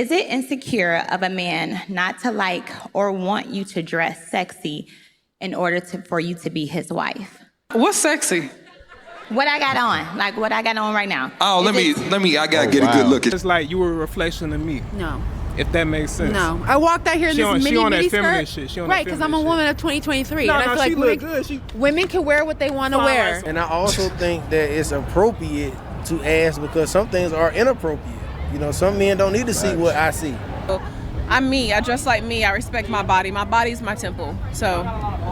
Is it insecure of a man not to like or want you to dress sexy in order for you to be his wife? What's sexy? What I got on, like what I got on right now. Oh, let me, I gotta get a good look at It's like you were a reflection of me. No. If that makes sense. No. I walked out here in She this on mini that feminine skirt. shit. She on right, that because I'm a feminine woman of 2023. No, and I no, feel she like look good. women can wear what they want to wear. And I also think that it's appropriate to ask because some things are inappropriate. You know, some men don't need to see what I see. I'm me. I dress like me. I respect my body. My body's my temple. So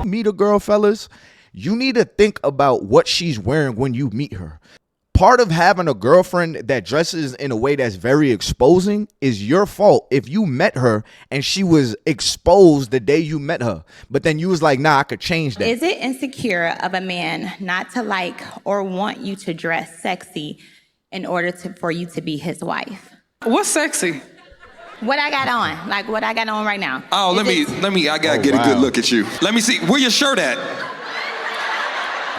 meet a girl, fellas, you need to think about what she's wearing when you meet her. Part of having a girlfriend that dresses in a way that's very exposing is your fault if you met her and she was exposed the day you met her. But then you was like, nah, I could change that. Is it insecure of a man not to like or want you to dress sexy in order for you to be his wife? What's sexy? What I got on, like what I got on right now. Oh, let me, I gotta get a good look at you. Let me see, where your shirt at?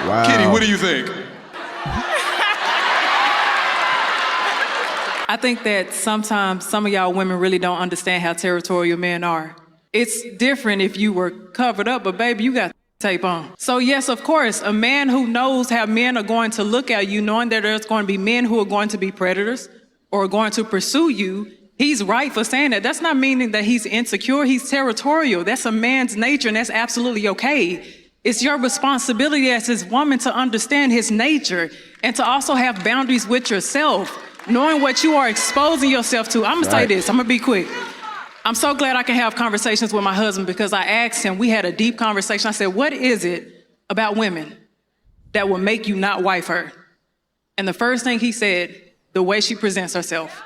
Wow. Kitty, what do you think? I think that sometimes some of y'all women really don't understand how territorial men are. It's different if you were covered up, but baby, you got tape on. So yes, of course, a man who knows how men are going to look at you, knowing that there's going to be men who are going to be predators or going to pursue you, he's right for saying that. That's not meaning that he's insecure, he's territorial. That's a man's nature, and that's absolutely okay. It's your responsibility as his woman to understand his nature and to also have boundaries with yourself. Knowing what you are exposing yourself to. I'm gonna say this, I'm gonna be quick. I'm so glad I can have conversations with my husband because I asked him, we had a deep conversation. I said, what is it about women that will make you not wife her? And the first thing he said, the way she presents herself.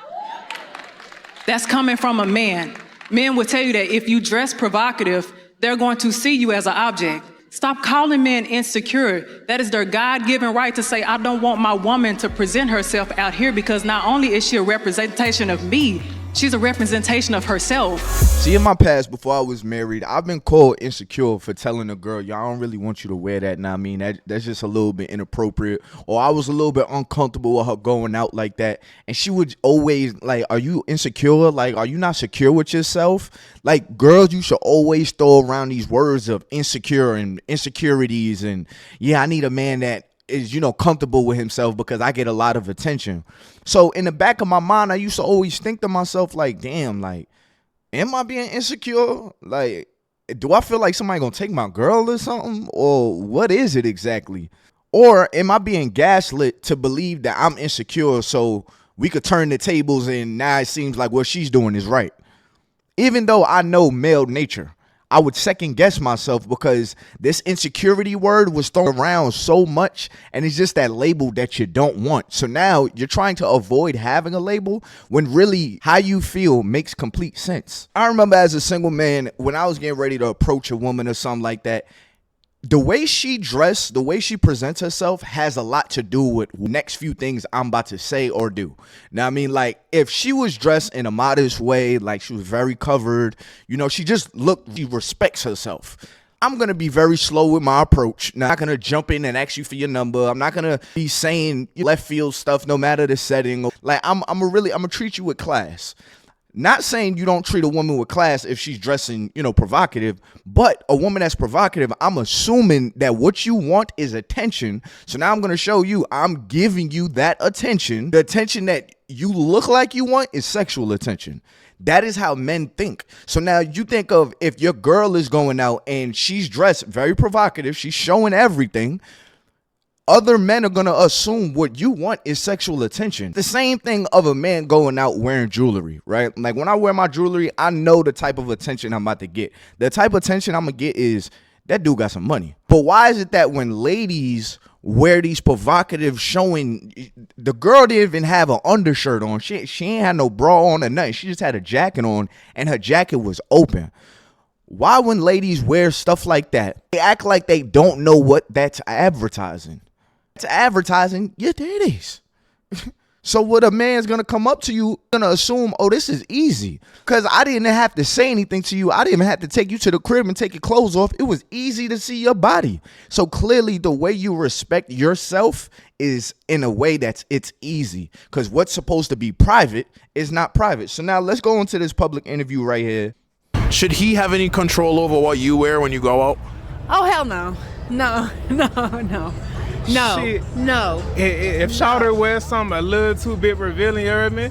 That's coming from a man. Men will tell you that if you dress provocative, they're going to see you as an object. Stop calling men insecure. That is their God-given right to say, I don't want my woman to present herself out here because not only is she a representation of me, she's a representation of herself. See, in my past, before I was married, I've been called insecure for telling a girl, y'all don't really want you to wear that. Now, I mean, that's just a little bit inappropriate. Or I was a little bit uncomfortable with her going out like that. And she would always, like, are you insecure? Like, are you not secure with yourself? Like, girls, you should always throw around these words of insecure and insecurities. And, yeah, I need a man that is, you know, comfortable with himself because I get a lot of attention. So in the back of my mind, I used to always think to myself, like, damn, like, am I being insecure? Like, do I feel like somebody gonna take my girl or something? Or what is it exactly? Or am I being gaslit to believe that I'm insecure so we could turn the tables and now it seems like what she's doing is right? Even though I know male nature, I would second guess myself because this insecurity word was thrown around so much, and it's just that label that you don't want. So now you're trying to avoid having a label when really how you feel makes complete sense. I remember as a single man, when I was getting ready to approach a woman or something like that, the way she dressed, the way she presents herself has a lot to do with the next few things I'm about to say or do. Now, I mean, like, if she was dressed in a modest way, like she was very covered, you know, she just looked, she respects herself. I'm going to be very slow with my approach. Now, I'm not going to jump in and ask you for your number. I'm not going to be saying left field stuff no matter the setting. Like, I'm going to treat you with class. Not saying you don't treat a woman with class if she's dressing, you know, provocative, but a woman that's provocative, I'm assuming that what you want is attention. So now I'm going to show you, I'm giving you that attention. The attention that you look like you want is sexual attention. That is how men think. So now you think of if your girl is going out and she's dressed very provocative, she's showing everything. Other men are going to assume what you want is sexual attention. The same thing of a man going out wearing jewelry, right? Like when I wear my jewelry, I know the type of attention I'm about to get. The type of attention I'm going to get is that dude got some money. But why is it that when ladies wear these provocative showing, the girl didn't even have an undershirt on. She ain't had no bra on or nothing. She just had a jacket on and her jacket was open. Why when ladies wear stuff like that, they act like they don't know what that's advertising? It's advertising your titties. So what a man's gonna come up to you, gonna assume, oh, this is easy. Cause I didn't have to say anything to you. I didn't even have to take you to the crib and take your clothes off. It was easy to see your body. So clearly the way you respect yourself is in a way it's easy. Cause what's supposed to be private is not private. So now let's go into this public interview right here. Should he have any control over what you wear when you go out? Oh, hell no. No. Shit. If Shawty wears something a little too bit revealing, you heard me?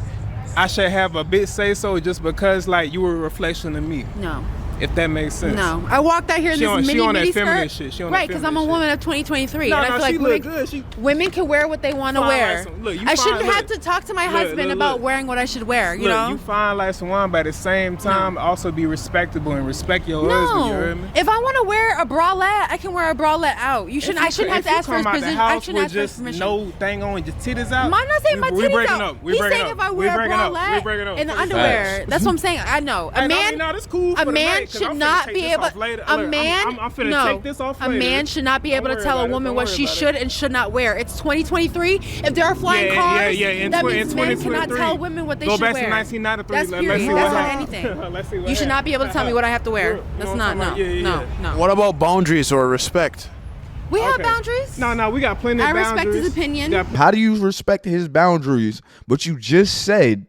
I should have a bit say so just because like you were a reflection of me. No. If that makes sense. No. I walked out here in this she on mini that feminine skirt. shit. She on that Right, because I'm feminine a woman shit. of 2023. No, and I no, feel she like look good. women can wear what they want to fine wear. like some- look, you I fine, shouldn't have look. to talk to my Look, husband look, about look. wearing what I should wear, you Look, know? you fine like someone, but at the same time, also be respectable and respect your husband. You heard me? If I want to wear a bralette, I can wear a bralette out. I shouldn't have to ask for his permission. I shouldn't ask for his just permission. no thing on your titties out. I'm not saying my we titties breaking out. up. We He's breaking saying up. if I We wear a breaking up. We bralette breaking up. and the Facts. underwear, that's what I'm saying. I know. A Hey, no, man, no, that's cool a for the man night, 'cause should I'm finna not take be this able. off later. A Look, man, I'm finna no. take this off A later. man should not be able Don't to worry tell a about it. woman Don't what worry she about should it. and should not wear. It's 2023. If there are flying cars, In that means men 2023. cannot tell women what they Go should back wear. to 1993. That's Let's period. see That's what not happens. anything. Let's see what You should not be able to tell me what I have to wear. You That's know not. what I'm talking about? No. What about boundaries or respect? We have Okay. boundaries. No, we got plenty of I boundaries. respect his opinion. We got How do you respect his boundaries, but you just said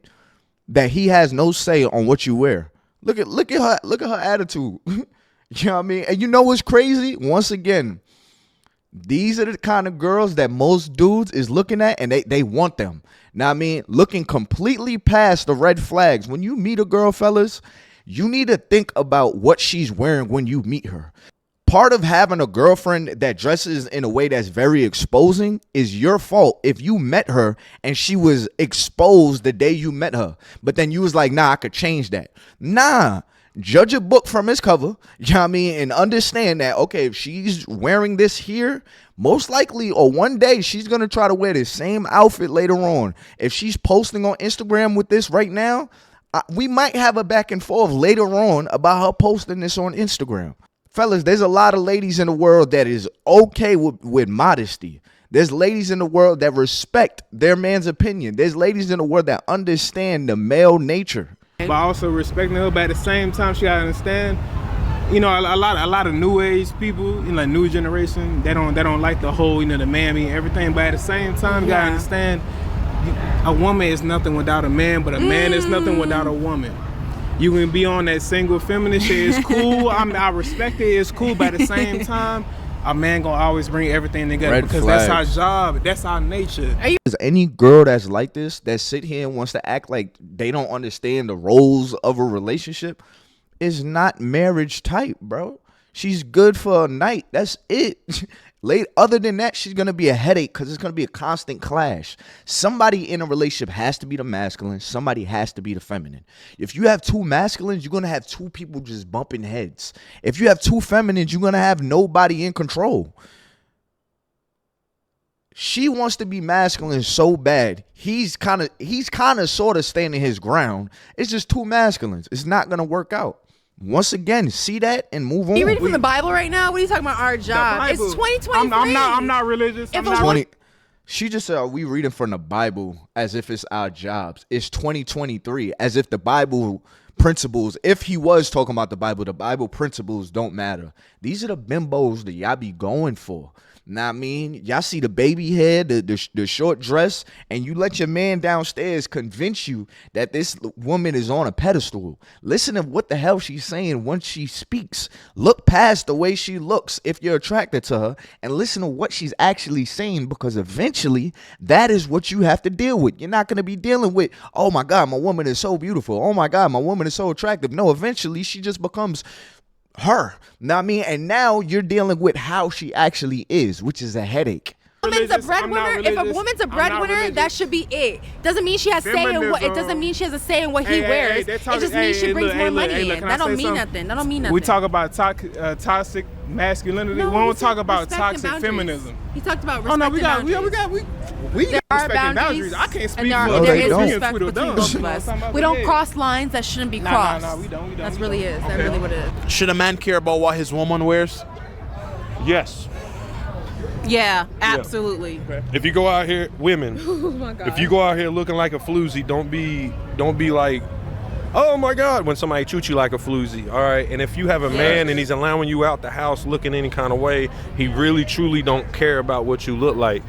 that he has no say on what you wear? Look at her attitude. You know what I mean? And you know what's crazy? Once again, these are the kind of girls that most dudes is looking at and they want them. Now, I mean, looking completely past the red flags. When you meet a girl, fellas, you need to think about what she's wearing when you meet her. Part of having a girlfriend that dresses in a way that's very exposing is your fault if you met her and she was exposed the day you met her. But then you was like, nah, I could change that. Nah. Judge a book from its cover, you know what I mean, and understand that, okay, if she's wearing this here, most likely, or one day, she's going to try to wear this same outfit later on. If she's posting on Instagram with this right now, we might have a back and forth later on about her posting this on Instagram. Fellas, there's a lot of ladies in the world that is okay with modesty. There's ladies in the world that respect their man's opinion. There's ladies in the world that understand the male nature. But also respecting her, but at the same time, she gotta understand, you know, a lot of new age people, you know, like new generation, they don't like the whole, you know, the mammy and everything. But at the same time, you gotta understand, a woman is nothing without a man, but a man is nothing without a woman. You can be on that single feminine shit. It's cool. I respect it. It's cool, but at the same time, a man gonna always bring everything together Red because flags. that's our job. That's our nature. Is any girl that's like this, that sit here and wants to act like they don't understand the roles of a relationship, is not marriage type, bro. She's good for a night. That's it. Other than that, she's going to be a headache because it's going to be a constant clash. Somebody in a relationship has to be the masculine. Somebody has to be the feminine. If you have two masculines, you're going to have two people just bumping heads. If you have two feminines, you're going to have nobody in control. She wants to be masculine so bad. He's kind of sort of standing his ground. It's just two masculines. It's not going to work out. Once again, see that and move on. You reading from the Bible right now? What are you talking about? Our job. It's 2023. I'm not religious. If I'm a not. woman- She just said, are we reading from the Bible as if it's our jobs? It's 2023, as if the Bible principles, if he was talking about the Bible principles don't matter. These are the bimbos that y'all be going for. Now, I mean, y'all see the baby head, the short dress, and you let your man downstairs convince you that this woman is on a pedestal. Listen to what the hell she's saying once she speaks. Look past the way she looks if you're attracted to her, and listen to what she's actually saying, because eventually that is what you have to deal with. You're not going to be dealing with, oh my God, my woman is so beautiful. Oh my God, my woman is so attractive. No, eventually she just becomes her. Know what I mean? And now you're dealing with how she actually is, which is a headache. Woman's a I'm not breadwinner. If a religious. woman's a I'm not breadwinner, religious. that should be it. Doesn't mean she has say in what. It doesn't mean she has a say in what he wears. It just means she brings more money in. That don't mean nothing. That don't mean nothing. We talk about toxic masculinity. No, we don't we talk said about respect and toxic boundaries. feminism. He talked about Oh respect no, we got there are respecting boundaries. I can't speak And there, for there they is don't. respect between both of us. We don't cross lines that shouldn't be crossed. Nah, we don't. That's really is. That's really what it is. Should a man care about what his woman wears? Yes. Yeah, absolutely. If you go out here, women, Oh my God. if you go out here looking like a floozy, don't be like, oh my God, when somebody treats you like a floozy, all right? And if you have a man and he's allowing you out the house looking any kind of way, he really, truly don't care about what you look like.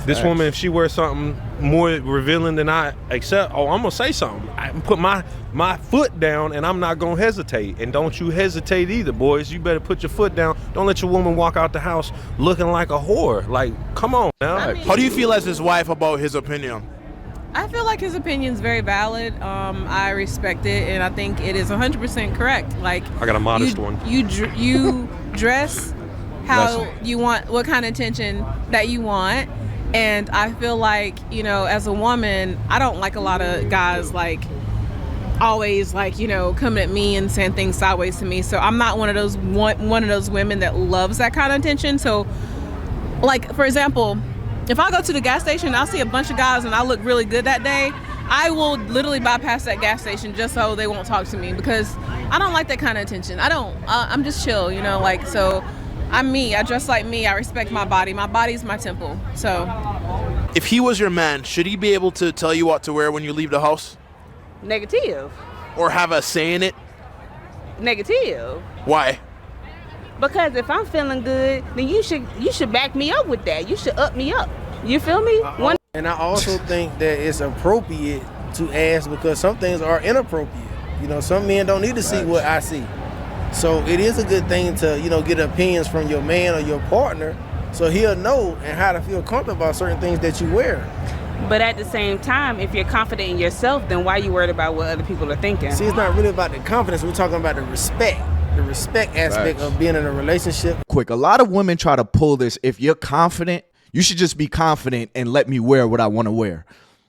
This woman, if she wears something more revealing than I accept, I'm going to say something. I put my foot down and I'm not going to hesitate. And don't you hesitate either, boys. You better put your foot down. Don't let your woman walk out the house looking like a whore. Like, come on now. How do you feel as his wife about his opinion? I feel like his opinion's very valid. I respect it, and I think it is 100% correct. Like, I got a modest one. You dress how you want, what kind of attention that you want. And I feel like, as a woman, I don't like a lot of guys like always coming at me and saying things sideways to me. So I'm not one of those women that loves that kind of attention. So, like, for example, if I go to the gas station and I'll see a bunch of guys and I look really good that day, I will literally bypass that gas station just so they won't talk to me, because I don't like that kind of attention. I'm just chill, so I'm me. I dress like me. I respect my body. My body's my temple. So If he was your man, should he be able to tell you what to wear when you leave the house? Negative. Or have a say in it? Negative. Why? Because if I'm feeling good, then you should back me up with that. You should up me up. You feel me? And I also think that it's appropriate to ask, because some things are inappropriate. Some men don't need to see what I see. So it is a good thing to, get opinions from your man or your partner, so he'll know and how to feel comfortable about certain things that you wear. But at the same time, if you're confident in yourself, then why are you worried about what other people are thinking? See, it's not really about the confidence. We're talking about the respect aspect of being in a relationship. Quick, a lot of women try to pull this, if you're confident, you should just be confident and let me wear what I want to wear.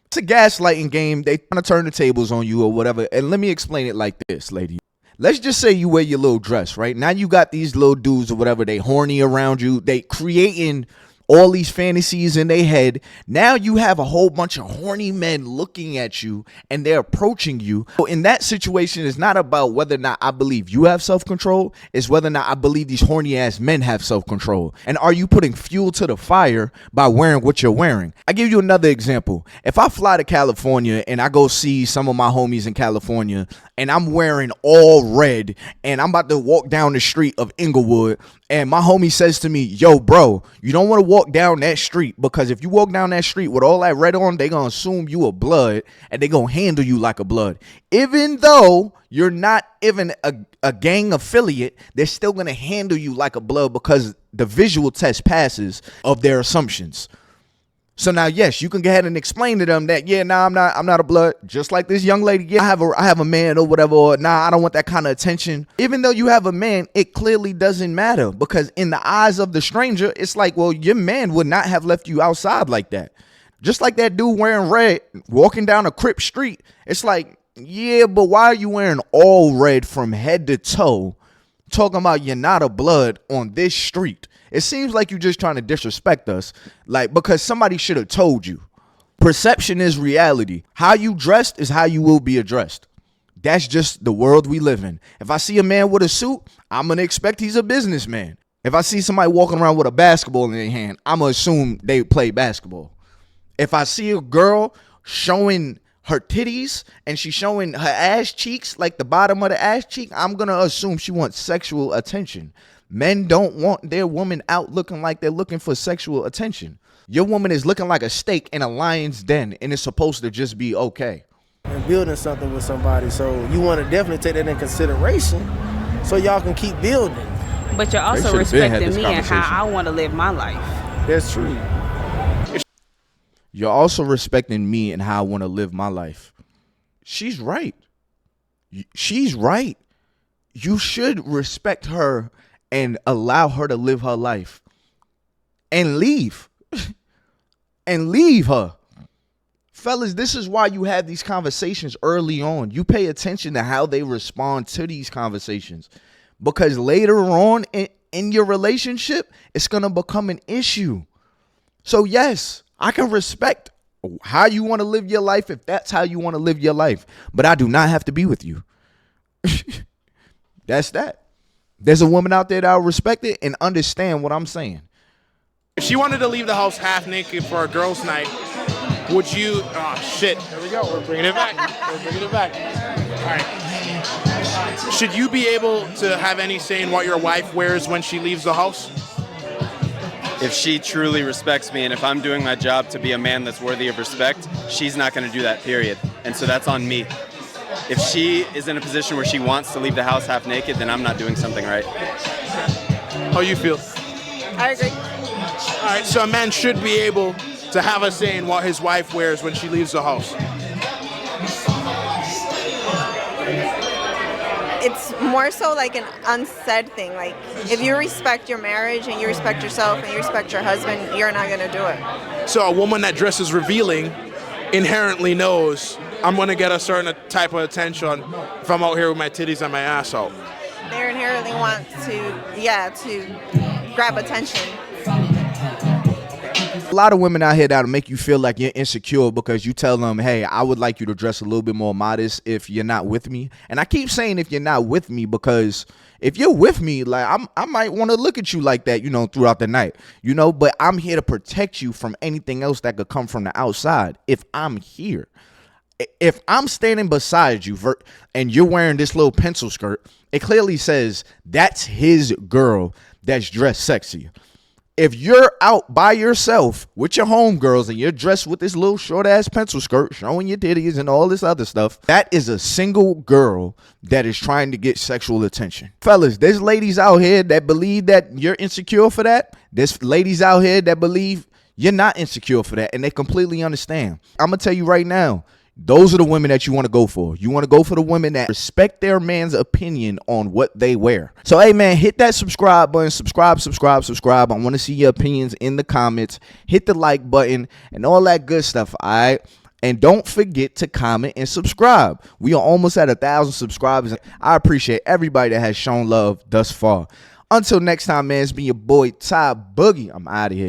It's a gaslighting game. They trying to turn the tables on you or whatever. And let me explain it like this, lady. Let's just say you wear your little dress, right? Now you got these little dudes or whatever. They horny around you. They creating all these fantasies in their head. Now you have a whole bunch of horny men looking at you and they're approaching you. So in that situation, it's not about whether or not I believe you have self-control. It's whether or not I believe these horny ass men have self-control. And are you putting fuel to the fire by wearing what you're wearing? I give you another example. If I fly to California and I go see some of my homies in California and I'm wearing all red and I'm about to walk down the street of Inglewood, and my homie says to me, yo, bro, you don't want to walk down that street, because if you walk down that street with all that red on, they going to assume you a blood and they going to handle you like a blood. Even though you're not even a gang affiliate, they're still going to handle you like a blood because the visual test passes of their assumptions. So now, yes, you can go ahead and explain to them that, yeah, nah, I'm not a blood. Just like this young lady, yeah, I have a man or whatever, or nah, I don't want that kind of attention. Even though you have a man, it clearly doesn't matter, because in the eyes of the stranger, it's like, well, your man would not have left you outside like that. Just like that dude wearing red, walking down a Crip street. It's like, yeah, but why are you wearing all red from head to toe, talking about you're not a blood on this street? It seems like you're just trying to disrespect us, like, because somebody should have told you. Perception is reality. How you dressed is how you will be addressed. That's just the world we live in. If I see a man with a suit, I'm going to expect he's a businessman. If I see somebody walking around with a basketball in their hand, I'm going to assume they play basketball. If I see a girl showing her titties and she's showing her ass cheeks, like the bottom of the ass cheek, I'm going to assume she wants sexual attention. Men don't want their woman out looking like they're looking for sexual attention. Your woman is looking like a steak in a lion's den, and it's supposed to just be okay. And building something with somebody, so you want to definitely take that in consideration so y'all can keep building. But you're also respecting me and how I want to live my life. That's true. You're also respecting me and how I want to live my life. She's right. She's right. You should respect her and allow her to live her life and leave and leave her. Fellas, this is why you have these conversations early on. You pay attention to how they respond to these conversations, because later on in your relationship, it's going to become an issue. So yes, I can respect how you want to live your life if that's how you want to live your life, but I do not have to be with you. That's that. There's a woman out there that will respect it and understand what I'm saying. If she wanted to leave the house half naked for a girls' night, would you? Oh shit! There we go. We're bringing it back. All right. Should you be able to have any say in what your wife wears when she leaves the house? If she truly respects me and if I'm doing my job to be a man that's worthy of respect, she's not going to do that, period. And so that's on me. If she is in a position where she wants to leave the house half naked, then I'm not doing something right. How you feel? I agree. All right, so a man should be able to have a say in what his wife wears when she leaves the house. It's more so like an unsaid thing. Like, if you respect your marriage and you respect yourself and you respect your husband, you're not going to do it. So a woman that dresses revealing inherently knows I'm going to get a certain type of attention if I'm out here with my titties and my ass out. They inherently want to grab attention. A lot of women out here that'll make you feel like you're insecure because you tell them, hey, I would like you to dress a little bit more modest if you're not with me. And I keep saying if you're not with me because if you're with me, like I might want to look at you like that, throughout the night, but I'm here to protect you from anything else that could come from the outside. If I'm here, if I'm standing beside you and you're wearing this little pencil skirt, it clearly says that's his girl that's dressed sexy. If you're out by yourself with your homegirls and you're dressed with this little short ass pencil skirt showing your titties and all this other stuff, that is a single girl that is trying to get sexual attention. Fellas, there's ladies out here that believe that you're insecure for that. There's ladies out here that believe you're not insecure for that, and they completely understand. I'm going to tell you right now, those are the women that you want to go for. You want to go for the women that respect their man's opinion on what they wear. So, hey, man, hit that subscribe button. Subscribe. I want to see your opinions in the comments. Hit the like button and all that good stuff, all right? And don't forget to comment and subscribe. We are almost at 1,000 subscribers. I appreciate everybody that has shown love thus far. Until next time, man, it's been your boy, Ty Boogie. I'm out of here.